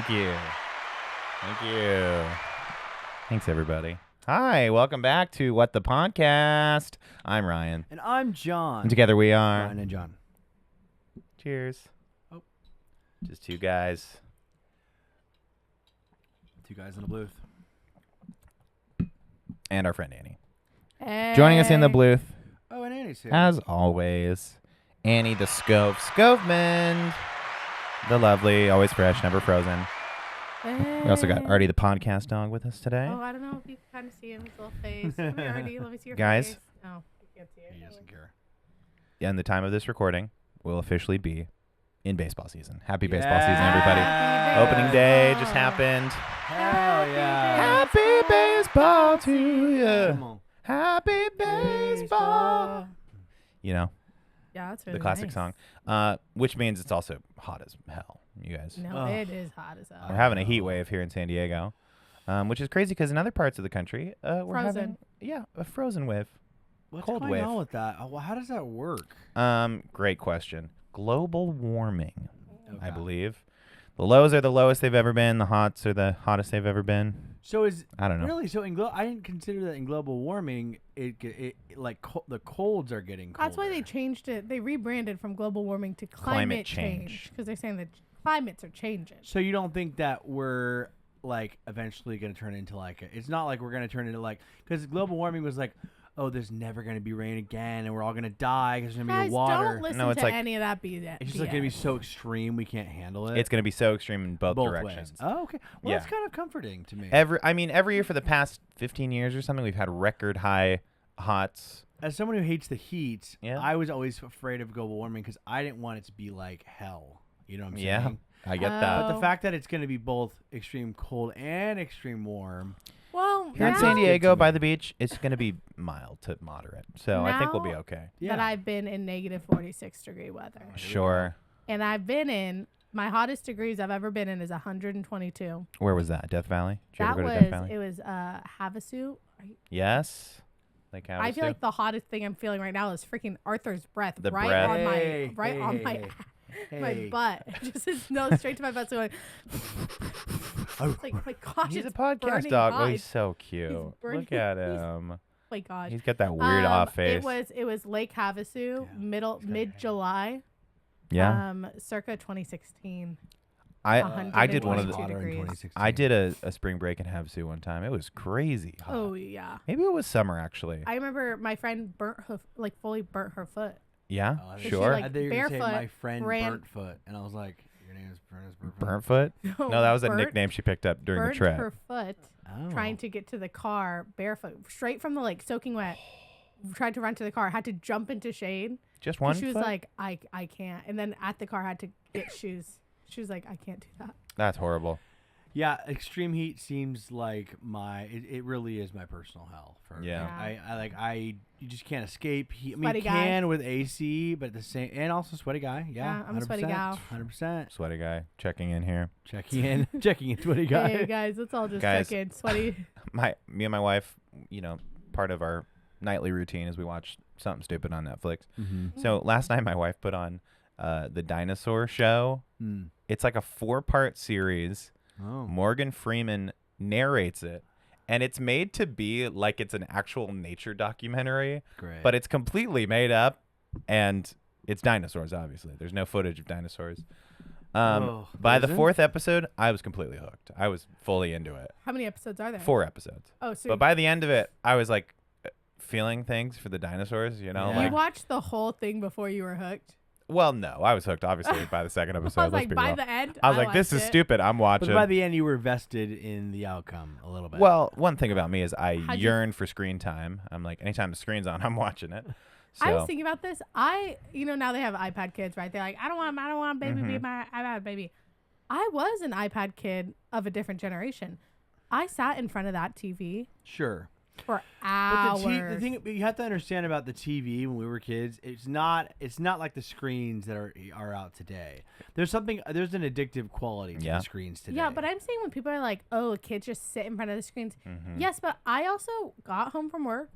Thank you. Thank you. Thanks, everybody. Hi, welcome back to What the Podcast. I'm Ryan. And I'm John. And together we are... Ryan and John. Cheers. Oh. Just two guys. Two guys in a booth. And our friend Annie. Hey. Joining us in the booth, Oh, and Annie's here. as always, Annie the Skovmand. The lovely, always fresh, never frozen. Hey. We also got Artie the podcast dog with us today. Oh, I don't know if you can kind of see him, his little face. Come here, Artie. Let me see your Guys. face. Oh, you can't see it. He doesn't care. And the time of this recording will officially be in baseball season. Happy baseball season, everybody. Happy Opening day just baseball. happened. Hell yeah. Happy baseball to you. Come on. Happy baseball. You know, Yeah, that's really the classic nice. song. Which means it's also hot as hell, you guys. No, Ugh. it is hot as hell. We're having a heat wave here in San Diego, which is crazy because in other parts of the country, we're having a frozen wave. What's Cold going wave. on with that? Well, how does that work? Great question. Global warming, I Okay. believe. The lows are the lowest they've ever been. The hots are the hottest they've ever been. So is I don't know. really so in I didn't consider that in global warming it like the colds are getting colder. That's why they changed it. They rebranded from global warming to Climate climate change. change because they're saying that climates are changing. So you don't think that we're like eventually going to turn into like it's not like we're going to turn into like because global warming was like oh there's never going to be rain again and we're all going to die because there's going to Guys, be water. don't listen No, it's to like- any of that BS. It's just like going to be so extreme we can't handle it. It's going to be so extreme in both both directions. ways. Oh, okay. Well, Yeah. that's kind of comforting to me. Every year for the past 15 years or something, we've had record high hots. As someone who hates the heat, Yeah. I was always afraid of global warming because I didn't want it to be like hell. You know what I'm Yeah, saying? I get Oh. that. But the fact that it's going to be both extreme cold and extreme warm. Well, Here in now San Diego, to by me. the beach, it's going to be mild to moderate. So I think we'll be Now- okay. Yeah. that I've been in negative 46-degree weather. Sure. And I've been in, my hottest degrees I've ever been in is 122. Where was that? Death Valley? Did you That ever go was, to Death Valley? it was Havasu. Yes. Like I feel Havasu? like the hottest thing I'm feeling right now is freaking Arthur's breath The right breath. on my Hey, on my hey, my hey. butt. Just straight to my butt. So going. It's like, oh my gosh, He's a it's podcast burning dog. Oh, hot. he's so cute. burning- Look at he's- him. Oh my gosh. He's got that weird off face. It was Lake Havasu, mid July. Yeah. Circa 2016. I did one of the 122 degrees. I did a spring break in Havasu one time. It was crazy hot. Oh yeah. Maybe it was summer actually. I remember my friend fully burnt her foot. Yeah, Oh, she, sure. like, I thought you were gonna say barefoot my friend ran- Burnt Foot, and I was like, your name is Burnt Burnt foot? No, that was a nickname she picked up during the burnt trip. her foot Oh. trying to get to the car barefoot, straight from the lake, soaking wet. Tried to run to the car, had to jump into shade. Just one She was foot? like, I can't. And then at the car, had to get shoes. She was like, I can't do that. That's horrible. Yeah, extreme heat seems like it really is my personal hell. Yeah. You just can't escape heat. I mean, Sweaty you guy. can with AC, but and also sweaty guy. Yeah, I'm a sweaty gal. 100%. Sweaty guy checking in here. Checking in, sweaty guy. Hey guys, let's all just Guys. check in. Sweaty. Me and my wife, part of our nightly routine is we watch something stupid on Netflix. Mm-hmm. So last night my wife put on the dinosaur show. Mm. It's like a 4-part series. Oh. Morgan Freeman narrates it, and it's made to be like it's an actual nature documentary, Great. but it's completely made up, and it's dinosaurs, obviously. There's no footage of dinosaurs. By the isn't? 4th episode, I was completely hooked. I was fully into it. How many episodes are there? 4 episodes. Oh, so But by the end of it, I was like feeling things for the dinosaurs, Yeah. you like, watched the whole thing before you were hooked? well, no, I was hooked, obviously, by the second episode. I was let's like, be by real. the end, I was like, this is watched it. stupid. I'm watching. But by the end, you were vested in the outcome a little bit. Well, one thing about me is I How'd you- yearn for screen time. I'm like, anytime the screen's on, I'm watching it. So, I was thinking about this. Now they have iPad kids, right? They're like, I don't want baby be my iPad baby. I was an iPad kid of a different generation. I sat in front of that TV sure. for But hours. the thing you have to understand about the TV when we were kids, it's not like the screens that are out today. There's an addictive quality to Yeah. the screens today. Yeah, but I'm saying when people are like, "Oh, kids just sit in front of the screens." Yes, but I also got home from work.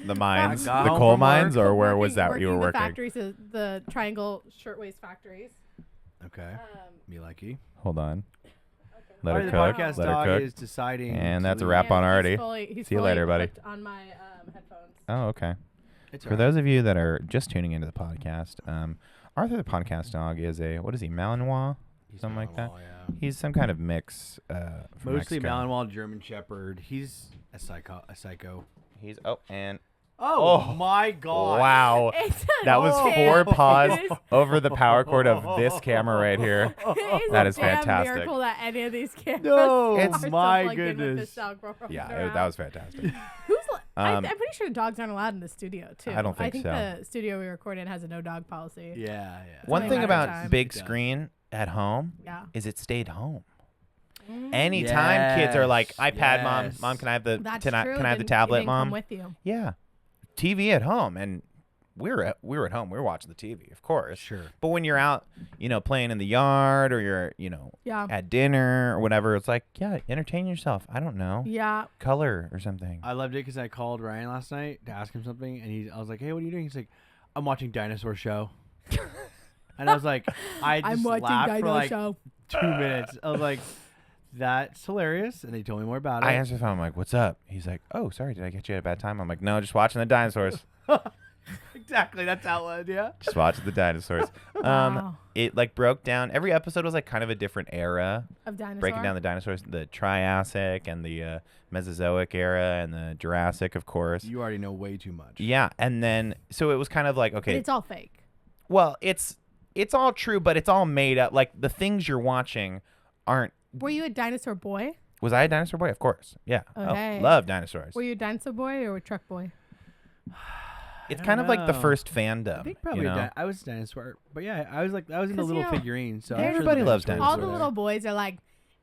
the mines, got the home coal from mines, work, or where was that you were The working? factories, the Triangle Shirtwaist factories. Okay. Me likey. Hold on. Let Alright, her the cook. podcast Let her dog cook. is deciding. And to that's a leave. wrap on already. He's See you later, buddy. hooked on my headphones. Oh, okay. It's For those of you that are just tuning into the podcast, Arthur the podcast dog is what is he, Malinois? Something like that. Yeah. He's some kind of mix from Mostly Mexico. Malinois German Shepherd. He's a psycho. He's Oh my God! wow. It's That was a 4 damn- paws it is- over the power cord of this camera right here. It's That a is damn fantastic. Miracle that any of these cameras No, are It's- still my plugged in with goodness. this dog rolling Yeah, around. that was fantastic. Who's? Um, I'm pretty sure dogs aren't allowed in the studio too. I don't think so. the studio we record in has a no dog policy. Yeah. One only thing a matter of about time. big It does. screen at home Yeah. is it stayed home. Mm. Anytime kids are like, Yes, iPad, yes. mom, can I have the That's can I true. have the Didn't- tablet, it didn't mom? come with you. Yeah, TV at home, and we were at home. We were watching the TV, of course. Sure. But when you're out, playing in the yard, or you're, Yeah. at dinner or whatever, it's like, yeah, entertain yourself. I don't know, Yeah. color or something. I loved it because I called Ryan last night to ask him something, and I was like, "Hey, what are you doing?" He's like, "I'm watching Dinosaur Show." And I was like, I just I'm watching laughed for Dino like Show. 2 minutes. I was like, "That's hilarious," and he told me more about it. I answered the phone. I'm like, "What's up?" He's like, "Oh, sorry, did I get you at a bad time?" I'm like, "No, just watching the dinosaurs. Exactly. That's outlet. Yeah. Just watching the dinosaurs." Wow. It like broke down. Every episode was like kind of a different era, Of dinosaur. breaking down the dinosaurs, the Triassic and the Mesozoic era and the Jurassic, of course. You already know way too much. Yeah, and then so it was kind of like, But okay, it's all fake. well, it's all true, but it's all made up. Like the things you're watching aren't. Were you a dinosaur boy? Was I a dinosaur boy? Of course. Yeah. Okay. Oh, love dinosaurs. Were you a dinosaur boy or a truck boy? It's I kind don't of like the know. first fandom. I think probably I I was a dinosaur, but yeah, I was into 'Cause, little figurines. So I'm sure the everybody loves dinosaurs All were the there. little boys are like,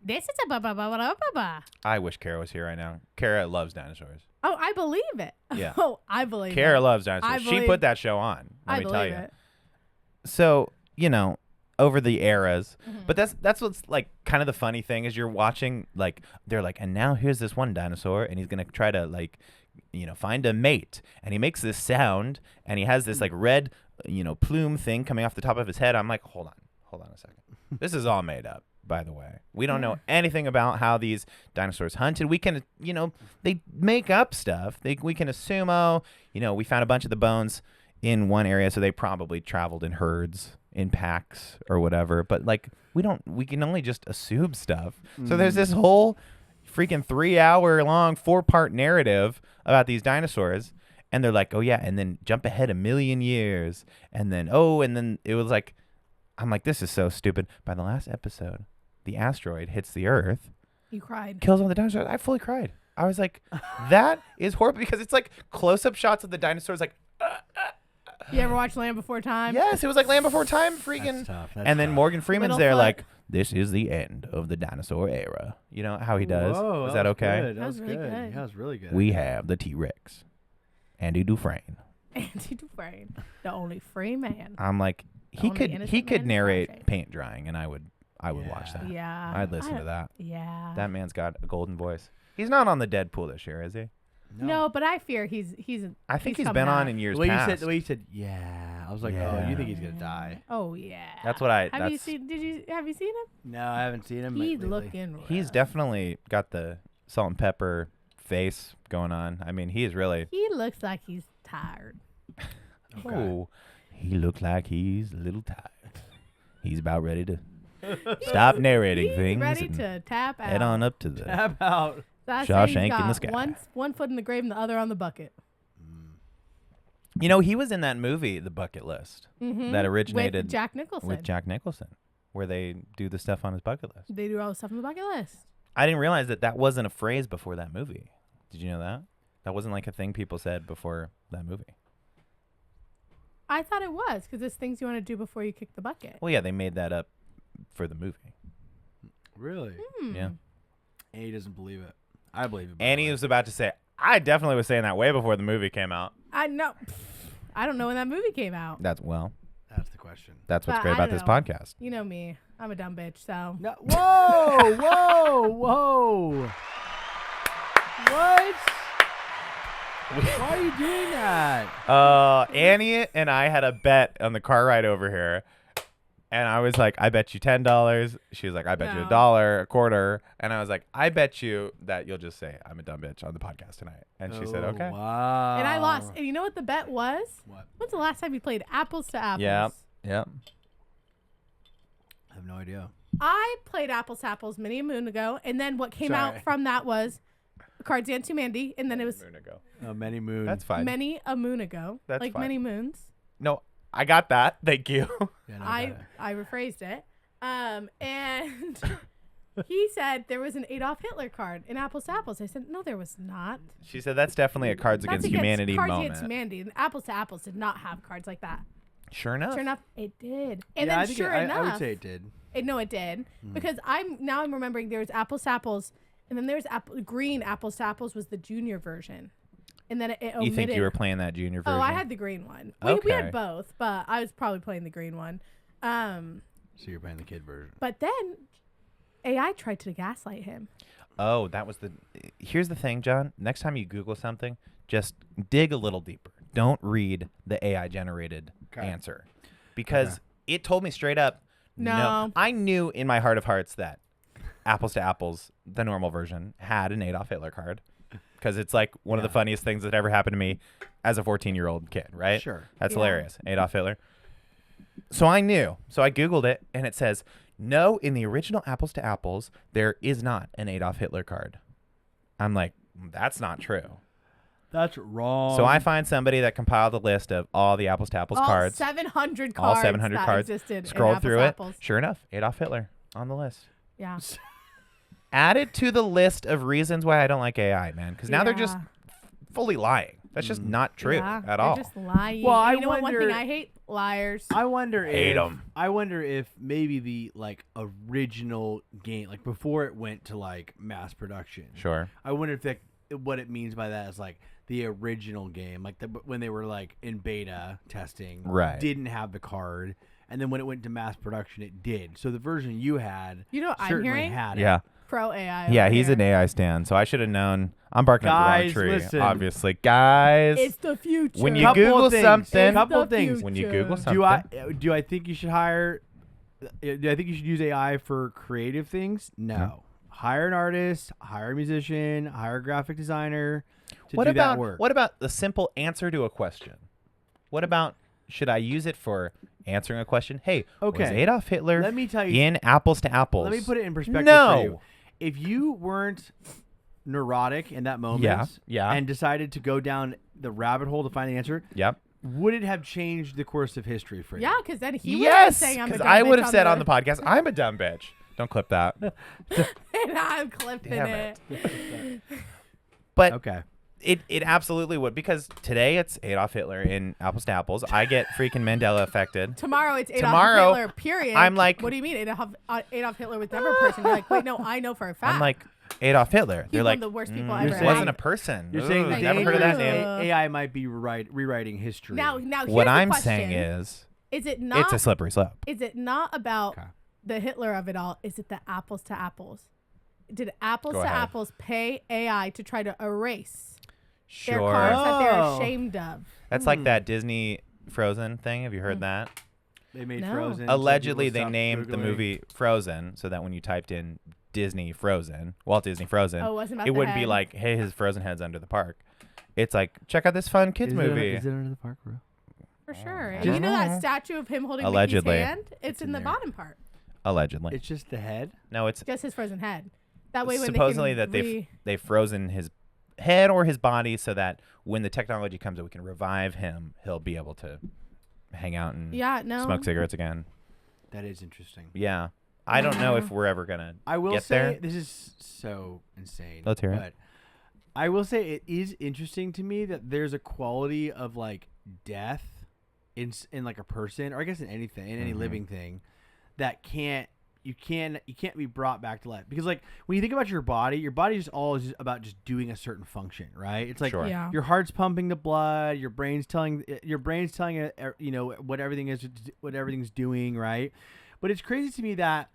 this is a ba-ba-ba-ba-ba-ba. I wish Kara was here right now. Kara loves dinosaurs. Oh, I believe it. Yeah. Oh, I believe Kara it. loves dinosaurs. I She believe- put that show on. Let I me tell believe you. it. So, over the eras. Mm-hmm. But that's what's like kind of the funny thing is you're watching like they're like, and now here's this one dinosaur and he's gonna try to like, find a mate, and he makes this sound and he has this like red, plume thing coming off the top of his head. I'm like, hold on a second. This is all made up, by the way. We don't know anything about how these dinosaurs hunted. We can, they make up stuff. We can assume, we found a bunch of the bones in one area, so they probably traveled in herds, in packs or whatever. But like, we can only just assume stuff. So there's this whole freaking 3-hour long 4-part narrative about these dinosaurs. And they're like, oh yeah, and then jump ahead 1,000,000 years. And then, and then it was like, I'm like, this is so stupid. By the last episode, the asteroid hits the Earth, You cried. kills all the dinosaurs. I fully cried. I was like, that is horrible, because it's like close-up shots of the dinosaurs like, You ever watch Land Before Time? yes, it was like Land Before Time, freaking. That's tough. That's And then tough. Morgan Freeman's Littlefoot. there like, this is the end of the dinosaur era. You know how he does? Whoa, Is that okay? Good. That That was was really good. good. That was really good. We have the T-Rex, Andy Dufresne. Andy Dufresne, the only free man. I'm like, The he only could innocent man in narrate Starship. paint drying, and I would watch that. Yeah. I'd listen to that. Yeah. That man's got a golden voice. He's not on the Deadpool this year, is he? No, but I fear he's. I think he's coming been on out. in years The way past. you said, yeah. I was like, oh, Yeah. you think he's gonna die? Oh yeah. That's what I. Have you that's, seen? Have you seen him? No, I haven't seen him. He's lately. looking. He's rough. definitely got the salt and pepper face going on. I mean, he is really. He looks like he's tired. Okay. Oh, he looks like he's a little tired. He's about ready to stop narrating He's things ready and to tap out. head on up to the. Tap out. So I say he's Shawshank in got the sky. One foot in the grave and the other on the bucket. He was in that movie, The Bucket List, Mm-hmm. that originated with Jack Nicholson. with Jack Nicholson, where they do the stuff on his bucket list. They do all the stuff on the bucket list. I didn't realize that wasn't a phrase before that movie. Did you know that? That wasn't like a thing people said before that movie. I thought it was because it's things you want to do before you kick the bucket. Well, yeah, they made that up for the movie. Really? Yeah. And he doesn't believe it. I believe it. by And the he way. was about to say, I definitely was saying that way before the movie came out. I know. I don't know when that movie came out. That's That's the question. what's But great I about don't this know. podcast. You know me. I'm a dumb bitch. So No. Whoa! Whoa! Whoa! What? Why are you doing that? Annie and I had a bet on the car ride over here And I was like, I bet you $10. She was like, I bet you $1, a quarter. And I was like, I bet you that you'll just say I'm a dumb bitch on the podcast tonight. And she said, okay. Wow. And I lost. And you know what the bet was? What? When's the last time you played apples to apples? Yeah. I have no idea. I played apples to apples many a moon ago, and then what came out from that was Cards Dance Mandy, and then it was Many moons. That's fine. many a moon ago. That's like fine. many moons. No, I got that. Thank you. Yeah, no, I rephrased it. And he said there was an Adolf Hitler card in Apples to Apples. I said, no, there was not. She said that's definitely a Cards That's Against Humanity Cards moment. Against Humanity. And Apples to Apples did not have cards like that. Sure enough. Sure enough, it did. And yeah, then I think sure enough, I would say it did. No, it did because I'm remembering there was Apples to Apples, and then there's green Apples to Apples was the junior version, and then it omitted. You think you were playing that junior version? Oh, I had the green one. We Okay. had both, but I was probably playing the green one. So you're playing the kid version. But then AI tried to gaslight him. Oh, that was the. Here's the thing, John. Next time you Google something, just dig a little deeper. Don't read the AI generated answer, because it told me straight up. No. I knew in my heart of hearts that Apples to Apples, the normal version, had an Adolf Hitler card, because it's like one of the funniest things that ever happened to me as a 14-year-old kid, right? Sure. That's hilarious. Adolf Hitler. So I knew. So I Googled it, and it says, no, in the original Apples to Apples, there is not an Adolf Hitler card. I'm like, that's not true. That's wrong. So I find somebody that compiled a list of all the Apples to Apples cards. 700 cards. All 700 that cards. Existed Scroll in through Apples to Apples. Sure enough, Adolf Hitler on the list. Yeah. Added to the list of reasons why I don't like AI, man. Because now they're just fully lying. That's just not true at all. They're just lying. Well, And I you know what? One wonder- thing I hate? Liars. I wonder Hate if 'em. I wonder if maybe the original game, like before it went to mass production. Sure. I wonder if what it means by that is the original game, when they were in beta testing, Right. didn't have the card, and then when it went to mass production, it did. So the version you had, You know what I'm certainly hearing? had it. Yeah. Pro AI. Yeah, over he's here. an AI stan, so I should have known. I'm barking up the Guys, wrong tree, listen. obviously. Guys, It's the future. when you Couple of Google things. something, Couple It's the things. when you future. Google something, Do I think you should hire? Do I think you should use AI for creative things? No. Hire an artist, hire a musician, hire a graphic designer to do that work. What about the simple answer to a question? What about, should I use it for answering a question? Hey, was Okay. Adolf Hitler Let me tell you. in Apples to Apples? Let me put it in perspective No. for you. If you weren't neurotic in that moment, yeah. and decided to go down the rabbit hole to find the answer, Yep. would it have changed the course of history for you? Yeah, because then he would be Yes, saying I'm a because dumb I would bitch have said on the podcast, I'm a dumb bitch. Don't clip that. and I'm clipping Damn it. But Okay. it absolutely would, because today it's Adolf Hitler in Apples to Apples. I get freaking Mandela affected. Tomorrow it's Adolf Tomorrow, Hitler, period. I'm like- what do you mean Adolf Hitler was never a person? You're like, wait, no, I know for a fact. I'm like, Adolf Hitler. He's They're one like, of the worst people You're ever. saying- wasn't a person. You're saying Ugh, the never heard of that danger name. of- AI might be rewriting history. now here's What the I'm question. saying is it not? it's a slippery slope. Is it not about Okay. the Hitler of it all? Is it the Apples to Apples? Did Apples Go to ahead. Apples pay AI to try to erase their Sure. cards that they're Oh. ashamed of? That's like that Disney Frozen thing. Have you Mm. heard that? They made No. Frozen. so Allegedly, people they stopped named the Googling. movie Frozen so that when you typed in Disney Frozen, Walt Disney Frozen, Oh, it wasn't about it the wouldn't be head. like, hey, his Frozen head's under the park. It's like, check out this fun kids movie. Is it under the park, bro? For sure. And Just- you know that statue of him holding Allegedly. Mickey's hand? It's in in the there. bottom part. Allegedly. It's just the head. No, it's Just his frozen head. That way when supposedly they can that they've frozen his head or his body so that when the technology comes that we can revive him, he'll be able to hang out and smoke cigarettes again. That is interesting. Yeah. I don't know if we're ever going to I will get say there. this is so insane. Let's hear it. But I will say it is interesting to me that there's a quality of death in a person, or I guess in anything, in any Mm-hmm. living thing, that you can't be brought back to life, because when you think about your body is always about just doing a certain function, right? It's like Sure. Yeah. your heart's pumping the blood, your brain's telling it, what everything's doing, right? But it's crazy to me that,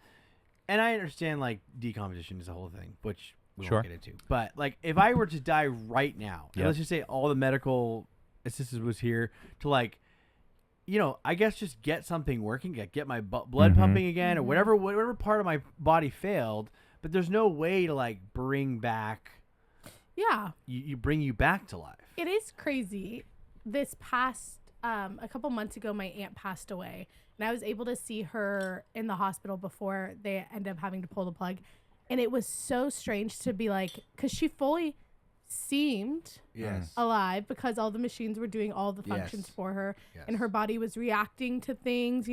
and I understand decomposition is a whole thing, which we Sure. won't get into. But if I were to die right now, and Yep. let's just say all the medical assistance was here to I guess just get something working, get my blood pumping again, or whatever part of my body failed. But there's no way to like bring back. Yeah. You bring you back to life. It is crazy. This past a couple months ago, my aunt passed away, and I was able to see her in the hospital before they ended up having to pull the plug. And it was so strange to be like, because she fully seemed alive because all the machines were doing all the functions for her, and her body was reacting to things.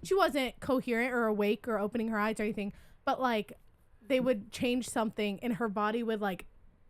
She wasn't coherent or awake or opening her eyes or anything, but like they would change something and her body would like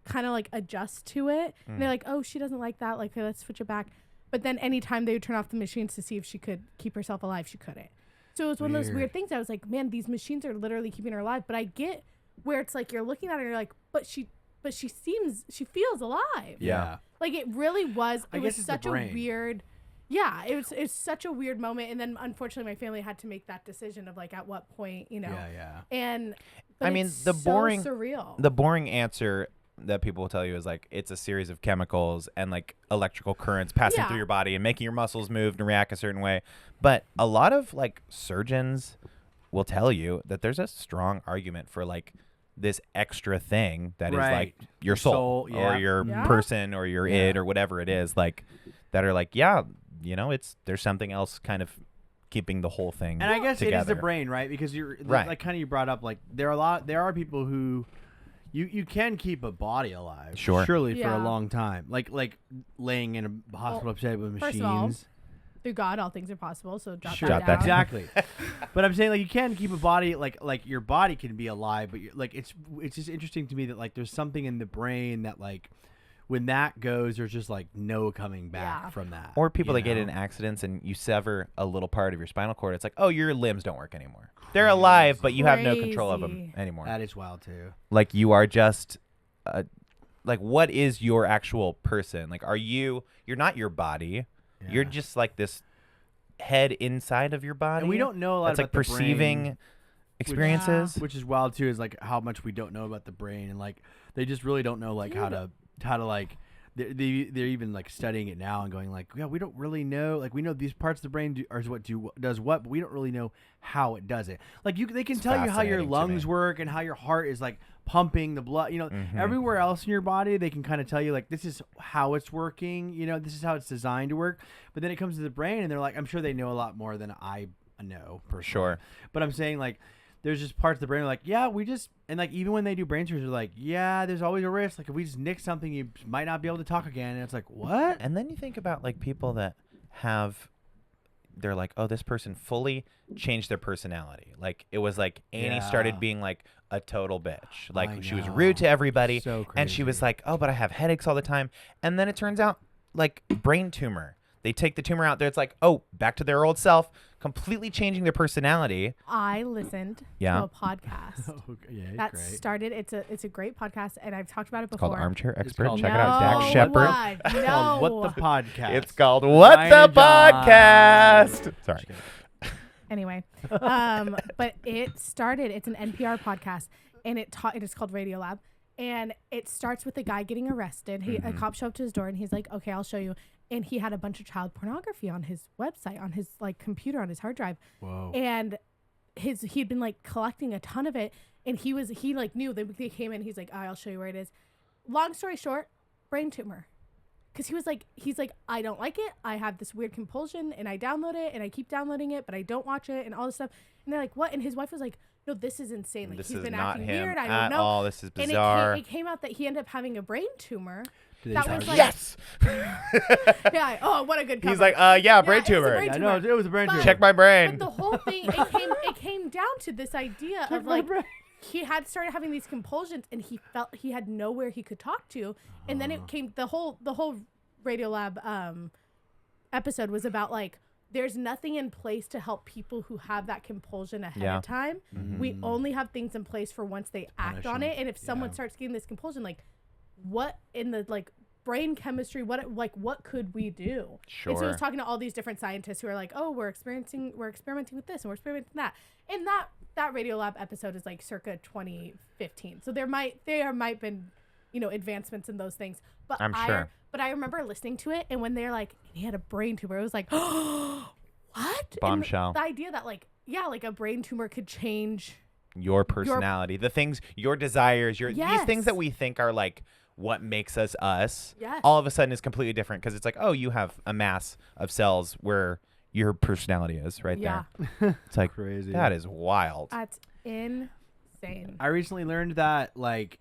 kind of like adjust to it. And they're like, oh, she doesn't like that. Like, okay, let's switch it back. But then anytime they would turn off the machines to see if she could keep herself alive, she couldn't. So it was one of those weird things. I was like, man, these machines are literally keeping her alive. But I get where it's like you're looking at her and you're like, but she feels alive. Yeah. Like it really was. I guess it's such the a brain. weird. Yeah, it's such a weird moment. And then unfortunately, my family had to make that decision of like at what point, Yeah. And I mean, it's the so boring surreal. The boring answer that people will tell you is like it's a series of chemicals and like electrical currents passing through your body and making your muscles move and react a certain way. But a lot of like surgeons will tell you that there's a strong argument for like this extra thing that is like your soul or your person or your id or whatever it is, like that are like, there's something else kind of keeping the whole thing and I guess together. it is the brain, right? Because like kind of you brought up like there are people who you can keep a body alive surely for a long time, like laying in a hospital bed with machines. First of all, through God, all things are possible. So drop that down. Exactly. But I'm saying like you can keep a body like your body can be alive, but like it's just interesting to me that like there's something in the brain that like when that goes, there's just like no coming back from that. Or people that get in accidents and you sever a little part of your spinal cord. It's like, oh, your limbs don't work anymore. They're alive, but you have no control of them anymore. That is wild too. Like you are just, like what is your actual person? Like you're not your body. Yeah. You're just like this head inside of your body. And we don't know a lot about like perceiving brain, experiences. Which is wild too, is like how much we don't know about the brain, and like they just really don't know like how to like they're even like studying it now and going like, yeah, we don't really know, like we know these parts of the brain does what, but we don't really know how it does it. Like they can tell you how your lungs work and how your heart is like pumping the blood, everywhere else in your body they can kind of tell you like this is how it's working, this is how it's designed to work. But then it comes to the brain and they're like, I'm sure they know a lot more than I know personally. Sure. But I'm saying like there's just parts of the brain like, yeah, we just, and like even when they do brain surgery, they're like, yeah, there's always a risk. Like if we just nick something, you might not be able to talk again. And it's like, what? And then you think about like people that they're like, oh, this person fully changed their personality. Like it was like Annie started being like a total bitch. Like she was rude to everybody. So crazy. And she was like, oh, but I have headaches all the time. And then it turns out like brain tumor. They take the tumor out there. It's like, oh, back to their old self, completely changing their personality. I listened to a podcast that started. It's a great podcast, and I've talked about it before. It's called Armchair Expert. Called Check it out. Dak Shepard. It's called What the Podcast. It's called What the Podcast. Sorry. Anyway, but it started. It's an NPR podcast, and it is called Radiolab, and it starts with a guy getting arrested. A cop showed up to his door, and he's like, "Okay, I'll show you." And he had a bunch of child pornography on his website, on his like computer, on his hard drive. Whoa. And he'd been like collecting a ton of it, and he like knew they came in. He's like, I'll show you where it is. Long story short, brain tumor. Because he's like, I don't like it. I have this weird compulsion, and I download it, and I keep downloading it, but I don't watch it, and all this stuff. And they're like, what? And his wife was like, no, this is insane. Like, he's been acting weird. I don't know. All this is bizarre. And it came out that he ended up having a brain tumor. That was like, yes. Yeah. Oh, what a good cover. He's like, brain tumor. I know it was a brain tumor. Check my brain. But the whole thing, it came down to this idea of like he had started having these compulsions, and he felt he had nowhere he could talk to, and then it came the whole Radiolab episode was about like there's nothing in place to help people who have that compulsion ahead of time. Mm-hmm. We only have things in place for once they act on it, and if someone starts getting this compulsion, like what in the like brain chemistry, what could we do? Sure. And so I was talking to all these different scientists who are like, oh, we're experimenting with this and we're experimenting with that. And that Radiolab episode is like circa 2015. So there might been, advancements in those things. But I'm sure. But I remember listening to it, and when they're like, he had a brain tumor, it was like, oh, what? And Bombshell. the idea that like a brain tumor could change. Your personality, the things, your desires, these things that Yes. we think are like what makes us us, Yes. all of a sudden is completely different because it's like, oh, you have a mass of cells where your personality is right Yeah. there. It's like, Crazy. that is wild. That's insane. I recently learned that like,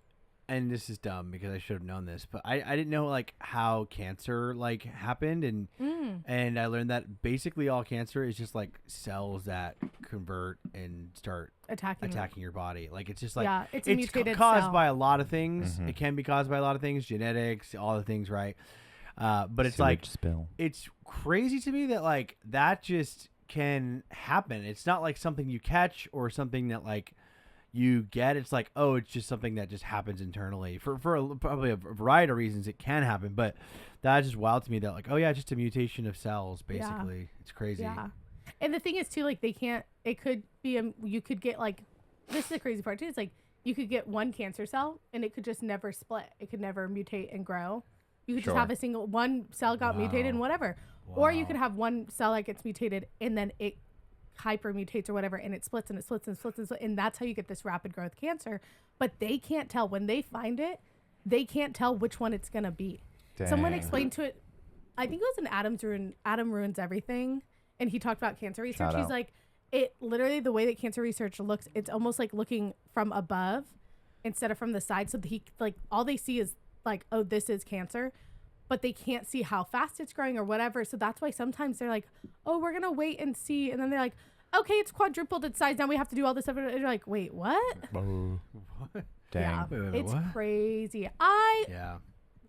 and this is dumb because I should have known this, but I didn't know like how cancer like happened, and I learned that basically all cancer is just like cells that convert and start attacking your body. Like it's just like Yeah, it's a mutated caused cell. by a lot of things. Mhm. It can be caused by a lot of things, genetics, all the things, right? But it's Sewage like spill. it's crazy to me that like that just can happen. It's not like something you catch or something that like you get. It's like, oh, it's just something that just happens internally for probably a variety of reasons. It can happen, but that's just wild to me that like, oh yeah, just a mutation of cells basically. It's crazy. Yeah. And the thing is too, like it could be you could get like, this is the crazy part too. It's like you could get one cancer cell and it could just never split. It could never mutate and grow. You could Sure. just have one cell got mutated and whatever. Or you could have one cell that gets mutated and then it hyper mutates or whatever, and it splits and it splits and splits and splits, and that's how you get this rapid growth cancer. But they can't tell when they find it. They can't tell which one it's gonna be. Someone Dang. explained to it. I think it was in Adam Ruins Everything, and he talked about cancer research. Shout He's out. like, it literally the way that cancer research looks, it's almost like looking from above instead of from the side. So he like all they see is like, oh, this is cancer. But they can't see how fast it's growing or whatever. So that's why sometimes they're like, oh, we're going to wait and see. And then they're like, okay, it's quadrupled its size. Now we have to do all this stuff. And you're like, wait, what? Dang. Yeah, Wait, it's what? crazy. I Yeah.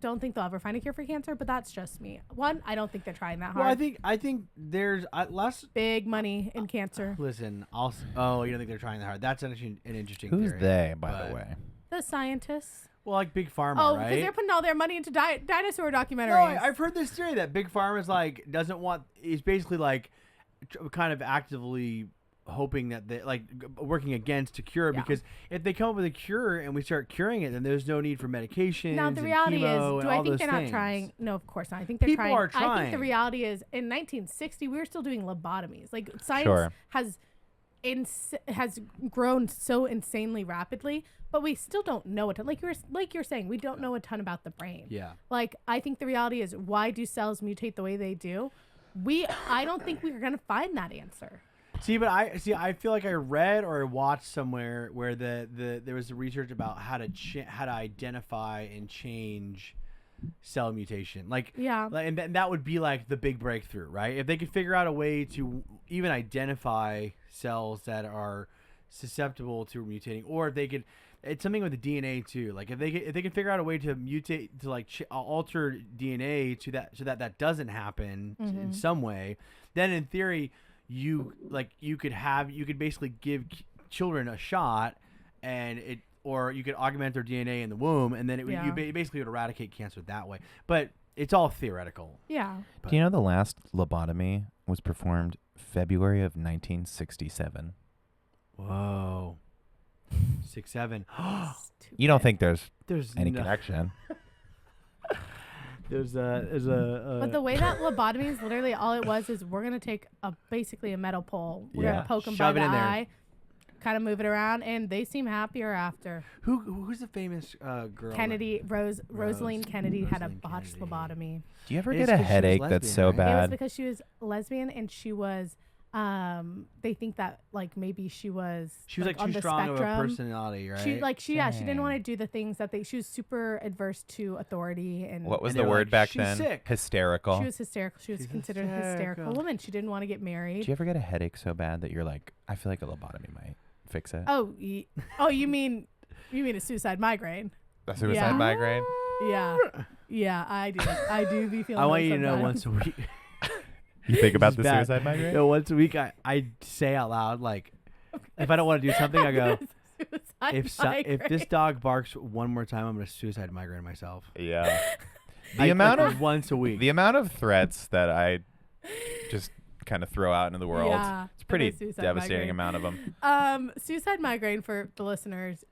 don't think they'll ever find a cure for cancer, but that's just me. One, I don't think they're trying that Well, hard. I think there's last. Big money in cancer. Listen, oh, you don't think they're trying that hard? That's actually an interesting Who's theory. they, by but- the way? The scientists. Well, like Big Pharma, Oh, right? because they're putting all their money into dinosaur documentaries. No, I've heard this theory that Big Pharma's like doesn't want. Is basically like kind of actively hoping that they like working against a cure, Yeah. because if they come up with a cure and we start curing it, then there's no need for medications. Now the and reality chemo is, and do I all think those they're not things. trying? No, of course not. I think they're People trying. are I think trying. the reality is, in 1960, we were still doing lobotomies. Like science Sure. has grown so insanely rapidly, but we still don't know a ton. Like you're saying, we don't know a ton about the brain. Yeah. Like I think the reality is, why do cells mutate the way they do? I don't think we're gonna find that answer. I feel like I read or watched somewhere where there was research about how to identify and change cell mutation. Yeah. And that would be like the big breakthrough, right? If they could figure out a way to even identify cells that are susceptible to mutating, or if they could, it's something with the DNA too. Like if they could figure out a way to mutate, to like alter DNA to that, so that doesn't happen in some way, then in theory you could basically give children a shot, or you could augment their DNA in the womb, and then you basically would eradicate cancer that way. But it's all theoretical. Yeah. Do you know the last lobotomy was performed February of 1967? Whoa. 6'7". You don't think there's There's any no- connection? There's a. But the way that lobotomy is literally all it was is we're gonna take basically a metal pole. We're Yeah. gonna poke them Shove by it the in there. eye, kind of move it around, and they seem happier after. who's the famous girl? Kennedy, Rosaline Kennedy had a Rosalind botched Kennedy. lobotomy. Do you ever It's get a 'cause she was headache that's lesbian, so right? It was bad? because she was lesbian and she was. They think that like maybe she was. She was like on too the strong spectrum. of a personality, right? She didn't want to Dang. do the things that she was super adverse to authority and. What was And the they were word like, back "She's then? sick." Hysterical. She was hysterical. She was She's considered a hysterical hysterical. woman. She didn't want to get Do married. you ever get a headache so bad that you're like, I feel like a lobotomy might fix it? Oh, you mean a suicide migraine? A suicide yeah. migraine? Yeah, I do. I do be feeling. I want those you to know sometimes. once a week. You think about the It's bad. suicide migraine? No, once a week I say out loud, like, if I don't want to do something, I go, Suicide if this migraine. dog barks one more time, I'm gonna suicide migraine myself. Yeah. Like The amount of once a week. the amount of threats that I just kind of throw out into the world. Yeah, It's a pretty and a suicide devastating migraine. amount of them. Suicide migraine for the listeners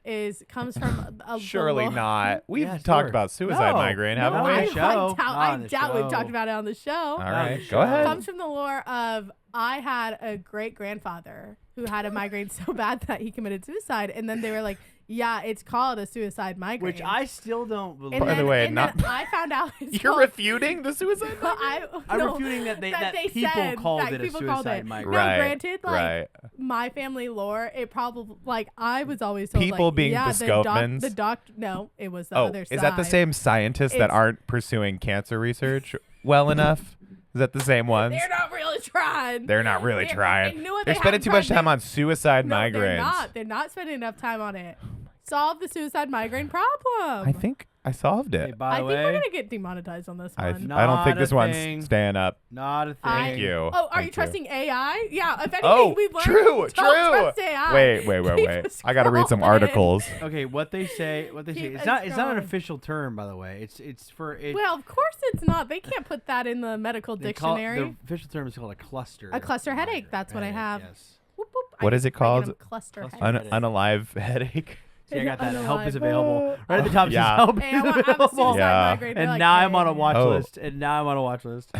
comes from a Surely not. We've Yeah, talked sure. about suicide No. migraine, No, haven't on we? the show. I On the doubt we've show. talked about it on the show. All right, the go ahead. It comes from the lore of I had a great grandfather who had a migraine so bad that he committed suicide, and then they were like, "Yeah, it's called a suicide migraine." Which I still don't believe. and By the then, way, and not- then I found out it's You're called, refuting the suicide migraine? I'm no, refuting that they people said called that it a people called suicide it. migraine. No, Right, granted, like right. my family lore, it probably like I was always told People like, being yeah, the the Skovmands? doctor. No, it was the Oh, other side. is that the same scientists that It's- aren't pursuing cancer research well enough? Is that the same ones? They're not really trying. They're not really They trying. knew what They're they spending hadn't too much tried. time on suicide No, migraines. they're not. They're not spending enough time on it. Solve the suicide migraine problem. I think I solved Hey, it. by I the think we're way, gonna get demonetized on this I one. don't think Not this a one's thing. staying up. not a thing. Thank you. Oh, are Thank you trusting AI? Yeah. If anything, Oh, we've learned. true, don't true. Trust AI. Wait. Keep I gotta read some scrolling. articles. Okay, what they say. Keep It's not an scrolling. official term, by the way. It's for it. Well, of course it's not. They can't put that in the medical they call dictionary. the official term is called a cluster. A cluster headache, that's what I headache, have. Yes. Whoop, whoop. What is it keep bringing called? them Cluster Cluster headache. headache. Unalive headache. See, I got that. Help is Unalive. available. Right at the top Yeah. says help Hey, is I have a available. suicide Yeah. migraine. They're And like, now I'm on a hey. watch Oh. list.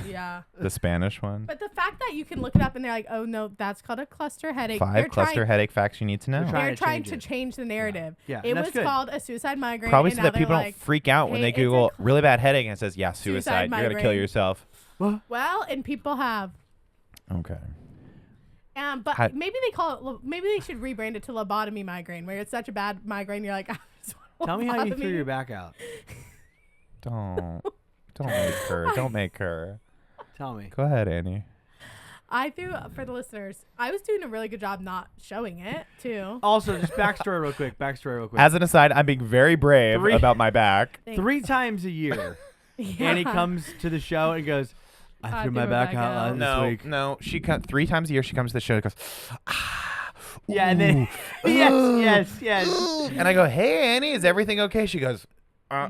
Yeah. The Spanish one. But the fact that you can look it up and they're like, oh no, that's called a cluster headache. 5 They're cluster trying, headache facts you need to know. They're trying They're to trying change to it. change the narrative. Yeah, It and that's was good. called a suicide migraine. Probably and so now that people they're don't like, freak out when hey, they it's a Google cl- really bad headache and it says, yeah, Suicide suicide. You're going to kill migraine. yourself. Well, and people have. Okay. But How- maybe they call it. Maybe they should rebrand it to lobotomy migraine, where it's such a bad migraine you're like, I just want Tell me how you threw lobotomy. your back out. Don't make her. Don't make her. Tell me. Go ahead, Annie. I threw for the listeners. I was doing a really good job not showing it too. Also, just backstory real quick. As an aside, I'm being very brave 3 about my back. Thanks. 3 times a year, Yeah. Annie comes to the show and goes, I threw my back out this No, week. no. She 3 times a year. She comes to the show and goes, Yeah, and then yes. and I go, hey, Annie, is everything okay? She goes, I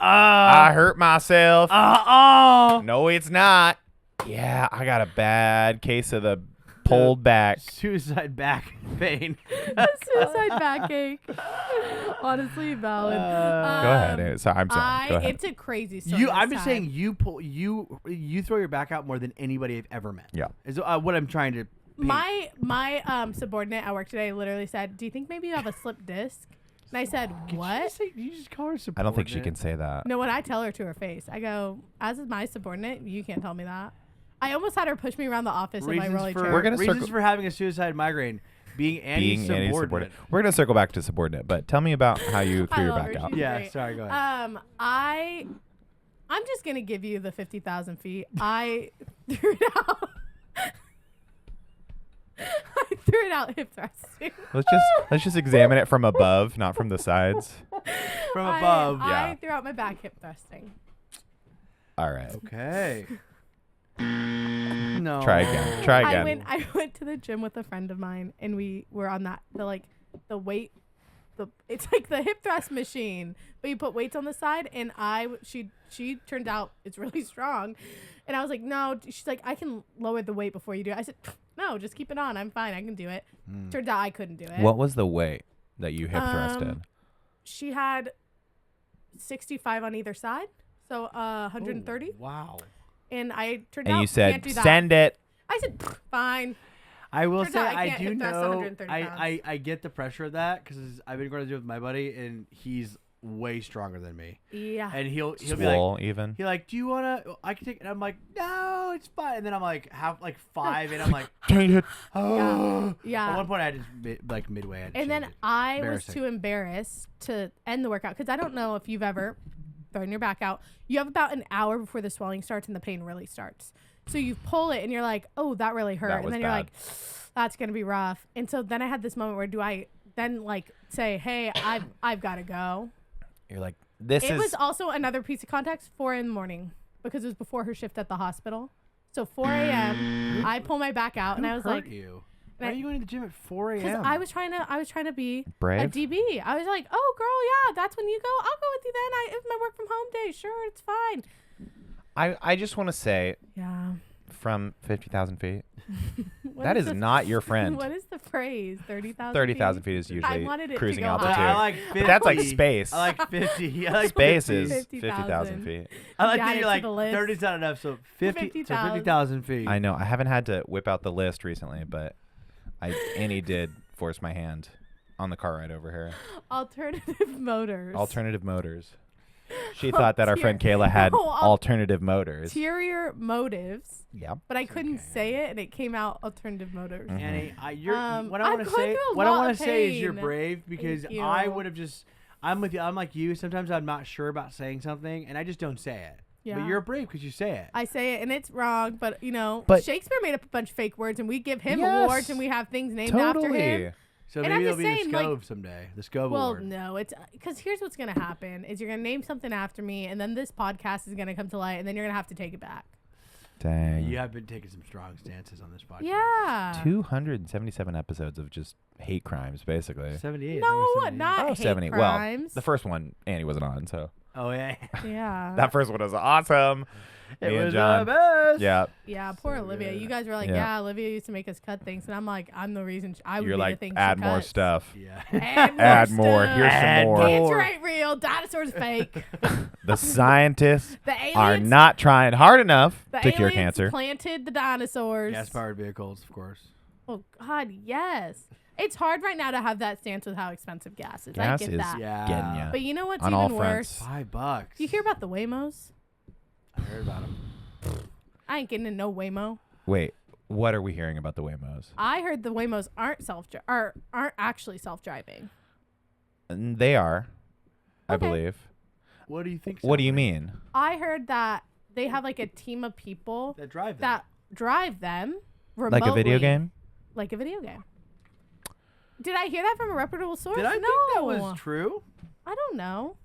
Uh-uh. hurt myself. Uh-uh. No, it's not. Yeah, I got a bad case of the pulled back. Suicide back pain. Suicide backache. Honestly, valid. Go ahead. Annie. Sorry, I'm sorry. Go ahead. It's a crazy story. I'm this just time. saying you throw your back out more than anybody I've ever met. Yeah. Is what I'm trying to paint. My subordinate at work today literally said, "Do you think maybe you have a slipped disc?" And I said, "What?" You just call her I don't think she subordinate? can say that. No, when I tell her to her face, I go, "As is my subordinate, you can't tell me that." I almost had her push me around the office in my rolly chair. We're gonna reasons circle- for having a suicide migraine. Being Annie's Being Annie's subordinate. subordinate. We're gonna circle back to subordinate, but tell me about how you I threw your love back her. out. She's Yeah, great. sorry, go ahead. I'm just gonna give you the 50,000 feet. I threw it out. I threw it out hip thrusting. Let's just examine it from above, not from the sides. From above. I Yeah. threw out my back hip thrusting. All right. Okay. No. Try again. Try again. I went to the gym with a friend of mine, and we were on the weight. It's like the hip thrust machine, but you put weights on the side, and she turned out it's really strong, and I was like, no. She's like, I can lower the weight before you do it. I said, no, just keep it on. I'm fine. I can do it. Turns out I couldn't do it. What was the weight that you hip thrusted? She had 65 on either side, so 130, Wow. and I turned And out you can't said, do that. send it. I said, fine. I will Turns say out I I can't do hip thrust know 130 I get the pressure of that because I've been going to the gym with my buddy and he's way stronger than me. Yeah. And he'll be like, Swole even. he's like, do you wanna? I can take it. And I'm like, no, it's fine. And then I'm like, 5, and I'm like, Dang it. oh. Yeah. At one point, I just midway. I had to And then change it. I was Embarrassing. too embarrassed to end the workout because I don't know if you've ever thrown your back out. You have about an hour before the swelling starts and the pain really starts. So you pull it and you're like, oh, that really hurt. That And was then you're bad. like, that's going to be rough. And so then I had this moment where do I then like say, hey, I've got to go. You're like, this It is. was also another piece of context, 4 a.m. because it was before her shift at the hospital. So 4 a.m. I pull my back out and Who I was hurt like, you? and Why I- are you going to the gym at 4 because a.m.? I was trying to be Brave? a DB. I was like, oh girl, yeah, that's when you go. I'll go with you then. It's my work from home day. Sure, it's fine. I just want to say, Yeah. from 50,000 feet. What That is the- not your friend. What is the phrase? 30,000. 30,000 feet is usually wanted it to cruising go altitude. higher. I like 50. But that's like space. I like 50. I like Space 50. is 50,000. 50,000 feet. I like Add that it you're to like the list. 30's not enough, so 50,000. 50,000 feet. I know. I haven't had to whip out the list recently, but Annie did force my hand on the car ride over here. Alternative motors. Alternative motors. She thought that our friend Kayla had alternative motors. Ulterior motives. Yeah. But I couldn't say it, and it came out alternative motors. Mhm. Annie, what I'm I want to going say, through a what I lot want of to say is you're pain. brave because Thank I you. would have just. I'm with you. I'm like you. Sometimes I'm not sure about saying something, and I just don't say it. Yeah. But you're brave because you say it. I say it, and it's wrong, but, But- Shakespeare made up a bunch of fake words, and we give him Yes. awards, and we have things named after him. So And maybe I'm it'll just be saying, the like- Skov someday. The Skov Well, award. no, it's because here's what's going to happen is you're going to name something after me, and then this podcast is going to come to light, and then you're going to have to take it back. Dang. You have been taking some strong stances on this podcast. Yeah. 277 episodes of just hate crimes, basically. 78. I think No, it was 78. not hate 70. crimes. Well, the first one Annie wasn't on, so Oh yeah. Yeah. that first one was awesome. It Me and was John. the best. Yeah. Yeah, poor So Olivia. good. You guys were like, Yeah. yeah, Olivia used to make us cut things, and I'm like, I'm the reason. I would You're be like, the thing add she more cuts. stuff. Yeah. Add Add more. stuff. Here's some Add more. more. Cancer ain't real. Dinosaurs fake. The scientists The aliens are not trying hard enough the to cure aliens cancer. planted the dinosaurs. Gas-powered vehicles, of course. Oh God, yes. It's hard right now to have that stance with how expensive gas is. Gas I get is that. Yeah. getting ya. But you know what's On all even worse? fronts. $5. You hear about the Waymos? I heard about them. I ain't getting in no Waymo. Wait, what are we hearing about the Waymos? I heard the Waymos aren't actually self-driving. And they are, I Okay. believe. What do you think? What do you Sally? mean? I heard that they have like a team of people That drive them. that drive them remotely. Like a video game? Like a video game. Did I hear that from a reputable source? Did I no. think that was true? I don't know.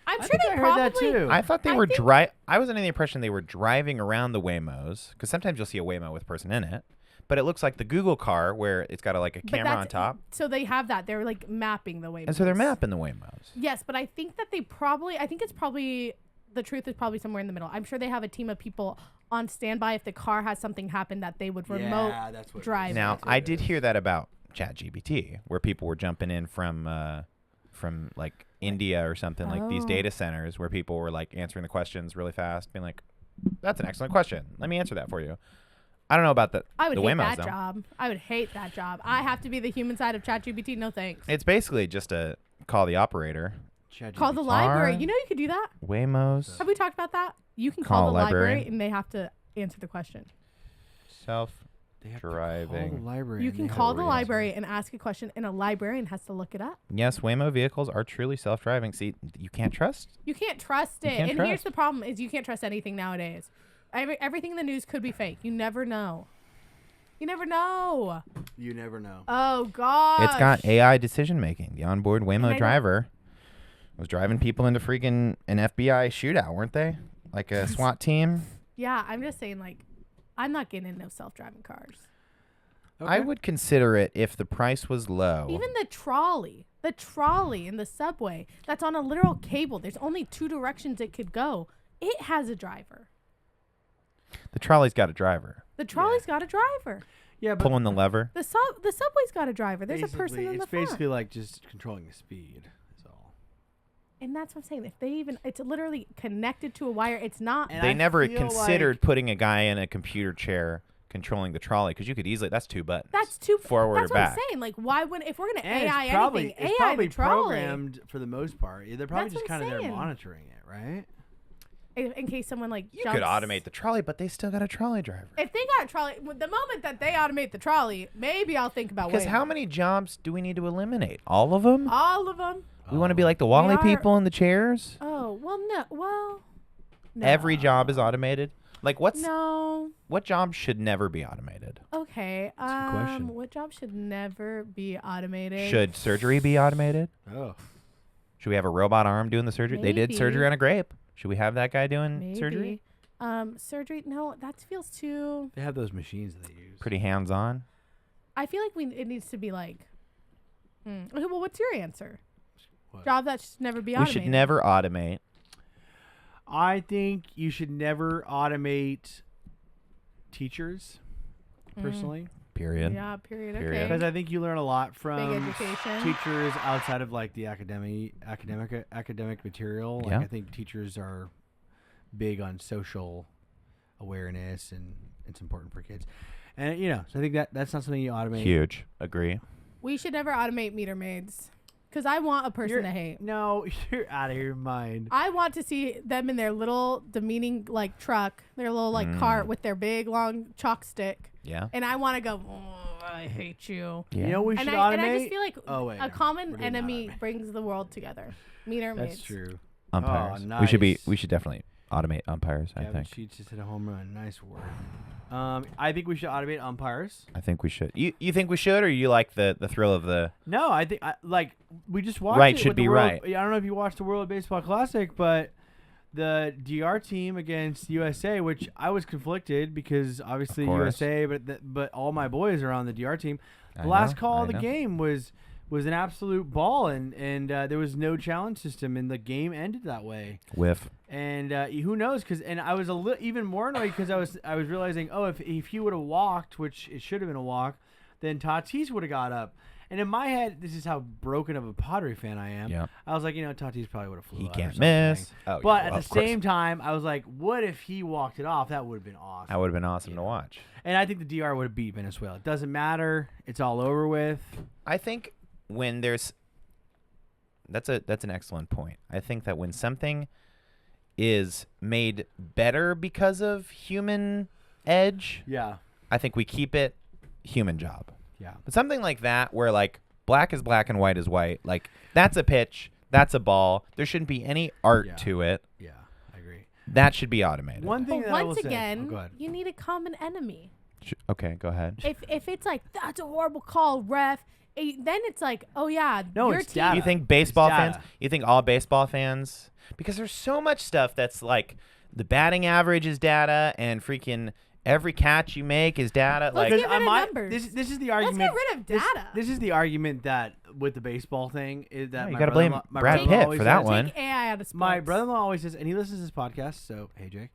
I'm I sure think they I heard probably. that too. I thought they I were think- I was under the impression they were driving around the Waymos, because sometimes you'll see a Waymo with a person in it, but it looks like the Google car where it's got like a But camera on that's- top, So they have that. They're like mapping the Waymos. and so they're mapping the Waymos. Yes, but I think that I think it's probably, the truth is probably somewhere in the middle. I'm sure they have a team of people on standby if the car has something happen that they would remote Yeah, that's what it is. drive. Now, That's what I it did is. hear that about ChatGPT, where people were jumping in from like India or something, like these Oh. data centers where people were like answering the questions really fast, being like, "That's an excellent question. Let me answer that for you." I don't know about I would the hate Waymos that though. job. I would hate that job. I have to be the human side of ChatGPT. No thanks. It's basically just a call the operator. Call the ChatGPT. library. Are- You know you could do that. Waymos Have we talked about that? You can Call call the a library librarian. and they have to answer the question. They have to call driving. the library You and can they have call to the answer. library and ask a question, and a librarian has to look it up. Yes, Waymo vehicles are truly self-driving. See, you can't trust. You can't trust You it. can't And here's trust. the problem: is you can't trust anything nowadays. Everything in the news could be fake. You never know. You never know. You never know. Oh God. It's got AI decision making. The onboard I Waymo don't- driver was driving people into freaking an FBI shootout, weren't they? Like a SWAT team. Yeah, I'm just saying, like, I'm not getting in no self-driving cars. I Okay. would consider it if the price was low. Even the trolley in the subway that's on a literal cable. There's only two directions it could go. It has a driver. the trolley's got a driver The trolley's got a driver. Yeah, but pulling the lever. The subway's got a driver. There's a person basically, in the it's front. basically like just controlling the speed. That's all. And that's what I'm saying. If they even, it's literally connected to a wire. It's not. And They I never feel considered like- putting a guy in a computer chair controlling the trolley, because you could easily. That's two buttons. That's too forward That's or what back. I'm saying. Like, why would if we're gonna And AI it's probably, anything, it's AI probably the trolley programmed for the most part. They're probably That's just what I'm kind of there saying. monitoring it, right? in case someone like You jumps. could automate the trolley, but they still got a trolley driver. If they got a trolley, the moment that they automate the trolley, maybe I'll think about Because waiting. how many jobs do we need to eliminate? All of them? All of them. We want to be like the Wally are- people in the chairs? Oh well, no. Well, no. Every job is automated? Like what job should never be automated? Okay. a good question. What job should never be automated? Should surgery be automated? Oh, Should we have a robot arm doing the surgery? They did Maybe. surgery on a grape. Should we have that guy doing Maybe. surgery? Surgery? No, that feels too. they have those machines that they use. Pretty hands-on. I feel like it needs to be like. Okay, well, what's your answer? What? Job that should never be We automated. should never automate. I think you should never automate teachers, personally. Period. Yeah, period. Period. Okay. Because I think you learn a lot from education. teachers outside of like the academic material. Like Yeah. I think teachers are big on social awareness, and it's important for kids. And so I think that's not something you automate. Huge. Agree. We should never automate meter maids. Because I want a person to hate. No, you're out of your mind. I want to see them in their little demeaning like truck, their little like cart with their big long chalk stick. Yeah. And I want to go, oh, I hate you. Yeah. You know what we And should I, automate? and I just feel like wait, a we're common doing enemy automate. brings the world together. Meter maids. That's true. Umpires. Oh, We should nice. definitely automate umpires. I Kevin think. Sheets just hit a home run. Nice work. I think we should automate umpires. I think we should. You think we should, or you like the thrill of the? No, I think we just watched Right it should with the be World, right. I don't know if you watched the World Baseball Classic, but the DR team against USA, which I was conflicted because obviously Of course. USA, but all my boys are on the DR team. The I last know, call I of the know. game was an absolute ball, and there was no challenge system, and the game ended that way. Whiff. And who knows? And I was even more annoyed because I was realizing, if he would have walked, which it should have been a walk, then Tatis would have got up. And in my head, this is how broken of a Padre fan I am. Yeah. I was like, Tatis probably would have flew He out or can't something. miss. Oh, But yeah, at well, the of course. same time, I was like, what if he walked it off? That would have been awesome. That would have been awesome to watch. And I think the DR would have beat Venezuela. It doesn't matter. It's all over with. I think when there's that's an excellent point. I think that when something is made better because of human edge, Yeah. I think we keep it human job. Yeah. But something like that where like black is black and white is white, like that's a pitch, that's a ball. There shouldn't be any art Yeah. to it. Yeah. I agree. That should be automated. One thing But that I will once say. again, go ahead. you need a common enemy. Okay, go ahead. If it's like, that's a horrible call, ref, then it's like, oh yeah, No, your it's team. data. You think baseball It's fans? data. You think all baseball fans? Because there's so much stuff that's like the batting average is data, and freaking every catch you make is data. Let's Like get rid of numbers. This is the Let's argument. get rid of this- data. This is the argument that with the baseball thing is that you my gotta blame brother-in-law- my Brad brother-in-law Pitt always for that says- one. Take AI out of sports. My brother-in-law always says, and he listens to this podcast. So hey, Jake.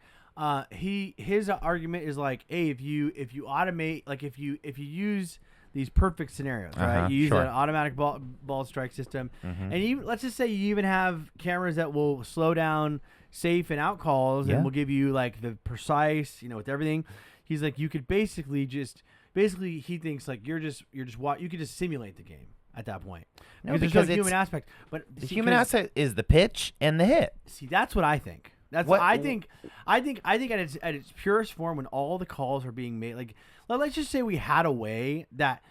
His argument is like, hey, if you automate, like if you use these perfect scenarios, right? Uh-huh, You use sure. an automatic ball strike system, Mhm. and let's just say you even have cameras that will slow down safe and out calls, Yeah. and will give you like the precise, with everything. He's like, you could basically he thinks like you could just simulate the game at that point. No, There's because no human it's- aspect, but The see, human 'cause- asset is the pitch and the hit. See, that's what I think. That's What- what I think. I think at its purest form, when all the calls are being made, like let's just say we had a way that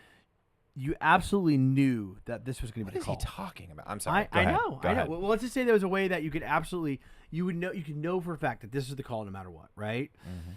you absolutely knew that this was going to What be the is call. he talking about? I'm sorry. I Go ahead. know. Go I know. ahead. Well, let's just say there was a way that you could absolutely you could know for a fact that this is the call no matter what, right? Mm-hmm.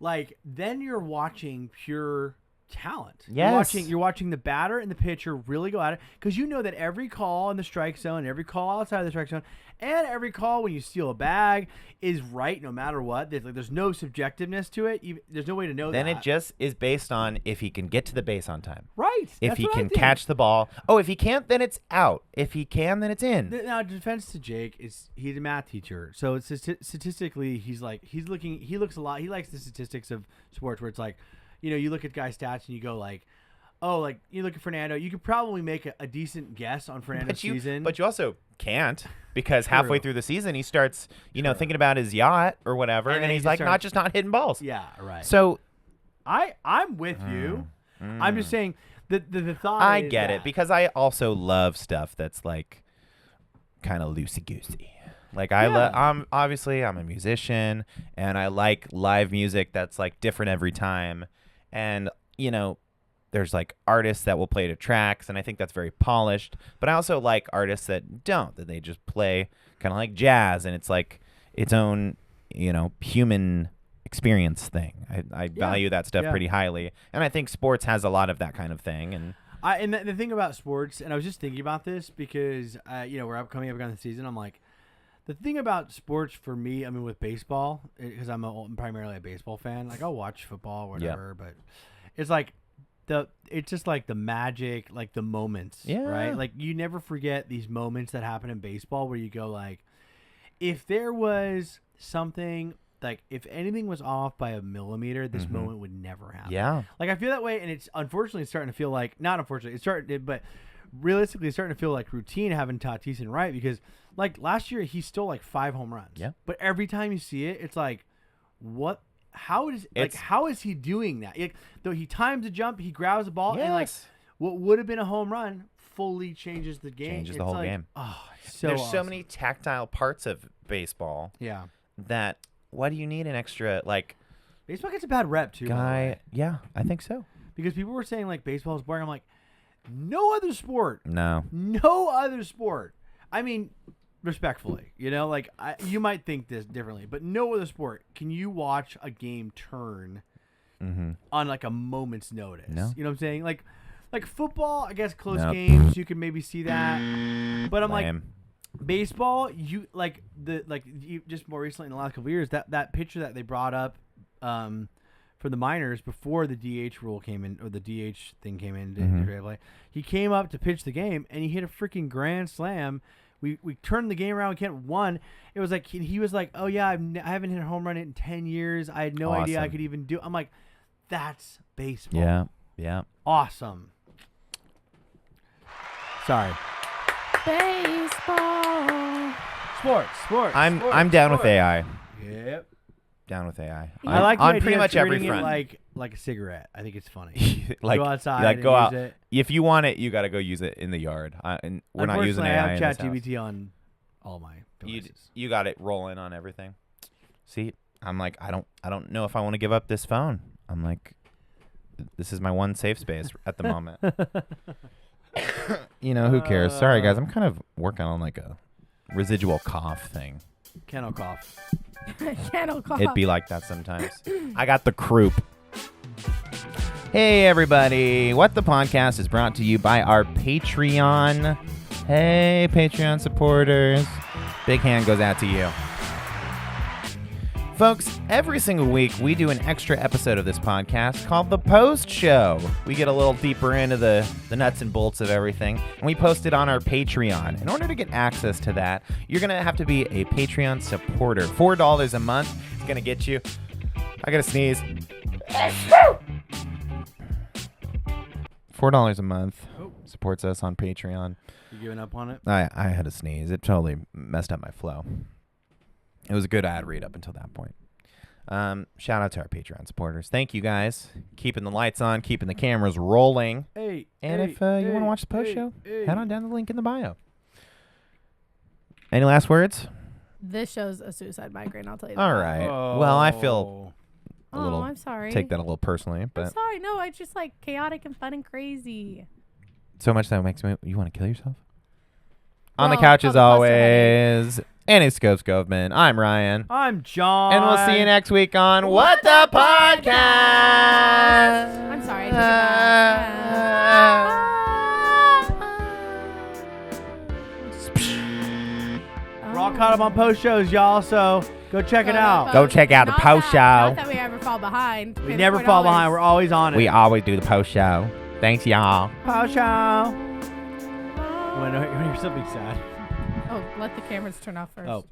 Like then you're watching pure talent. Yes. You're watching the batter and the pitcher really go at it because you know that every call in the strike zone, every call outside of the strike zone, and every call when you steal a bag is right no matter what. There's no subjectiveness to it. There's no way to know Then that. it just is based on if he can get to the base on time. right. If That's he what I can think. catch the ball. Oh, if he can't, then it's out. If he can, then it's in. Now, defense to Jake is he's a math teacher, so it's statistically he looks a lot. He likes the statistics of sports where it's like, you look at guys' stats and you go like, oh, like you look at Fernando, you could probably make a decent guess on Fernando's season. But you also can't because halfway through the season he starts, thinking about his yacht or whatever, And and, then he he's just like starts- not hitting balls. yeah, right. So I'm with you. I'm just saying the thought. I is get that- it because I also love stuff that's like kind of loosey goosey. Like I'm a musician and I like live music that's like different every time, and there's like artists that will play to tracks, and I think that's very polished. But I also like artists that don't, that they just play kind of like jazz, and it's like its own human experience thing. I value that stuff Yeah. pretty highly, and I think sports has a lot of that kind of thing. And And the thing about sports, and I was just thinking about this because we're coming up on the season. I'm like, the thing about sports for me, I mean, with baseball, because I'm primarily a baseball fan. Like I'll watch football, whatever, but it's like it's just like the magic, like the moments, Yeah. right? Like you never forget these moments that happen in baseball where you go like, if there was something like if anything was off by a millimeter, this moment would never happen. Yeah. Like I feel that way, and it's unfortunately starting to feel like not unfortunately, but realistically, it's starting to feel like routine having Tatis and Wright because like last year he stole like 5 home runs. Yeah. But every time you see it, it's like, what? How is he doing that? Like, though he times a jump, he grabs the ball, and like what would have been a home run fully changes the game. Changes the whole game. Oh, so There's awesome. so many tactile parts of baseball. Yeah. That why do you need an extra like Baseball gets a bad rep too. guy? Yeah, I think so. Because people were saying like baseball is boring. I'm like, no other sport. No. No other sport. I mean, respectfully, like you might think this differently, but no other sport can you watch a game turn on like a moment's notice. No. You know what I'm saying? Like football, I guess close games you can maybe see that, but I'm like baseball. You you just more recently in the last couple of years that pitcher that they brought up for the minors before the DH rule came in or the DH thing came in. He came up to pitch the game and he hit a freaking grand slam. We turned the game around. Kent won. It was like he was like, "Oh yeah, I haven't hit a home run in 10 years. I had no idea I could even do." I'm like, "That's baseball." Yeah, yeah. Awesome. Sorry. Baseball. Sports. I'm down with AI. Yep. Down with AI. I like the on idea pretty of much every treating it front. like a cigarette. I think it's funny. Like go outside. like and go out. use it. If you want it, you got to go use it in the yard. And we're not using AI. I have in this house. ChatGPT on all my devices. You got it rolling on everything. See, I'm like, I don't know if I want to give up this phone. I'm like, this is my one safe space at the moment. Who cares? Sorry, guys. I'm kind of working on like a residual cough thing. Kennel cough. Kennel cough. It'd be like that sometimes. I got the croup. Hey, everybody. What the Podcast is brought to you by our Patreon. Hey, Patreon supporters. Big hand goes out to you. Folks, every single week we do an extra episode of this podcast called The Post Show. We get a little deeper into the nuts and bolts of everything, and we post it on our Patreon. In order to get access to that, you're going to have to be a Patreon supporter. $4 a month is going to get you... I got to sneeze. $4 a month supports us on Patreon. You giving up on it? I had to sneeze. It totally messed up my flow. It was a good ad read up until that point. Shout out to our Patreon supporters. Thank you, guys. Keeping the lights on, keeping the cameras rolling. Hey, and if you want to watch the post show, head on down the link in the bio. Any last words? This show's a suicide migraine, I'll tell you that. All right. Well, I feel a little... I'm sorry. Take that a little personally, but... I'm sorry. No, it's just like chaotic and fun and crazy. So much that it makes me... You want to kill yourself? On the couch as always... And it's Skovmand. I'm Ryan. I'm John. And we'll see you next week on What the Podcast. I'm sorry. We're all caught up on post shows, y'all, so go check it out. Go check out the post show. Not that we ever fall behind. We never fall behind. We're always on it. We always do the post show. Thanks, y'all. Post show. When you're still being sad. Oh, let the cameras turn off first. Oh.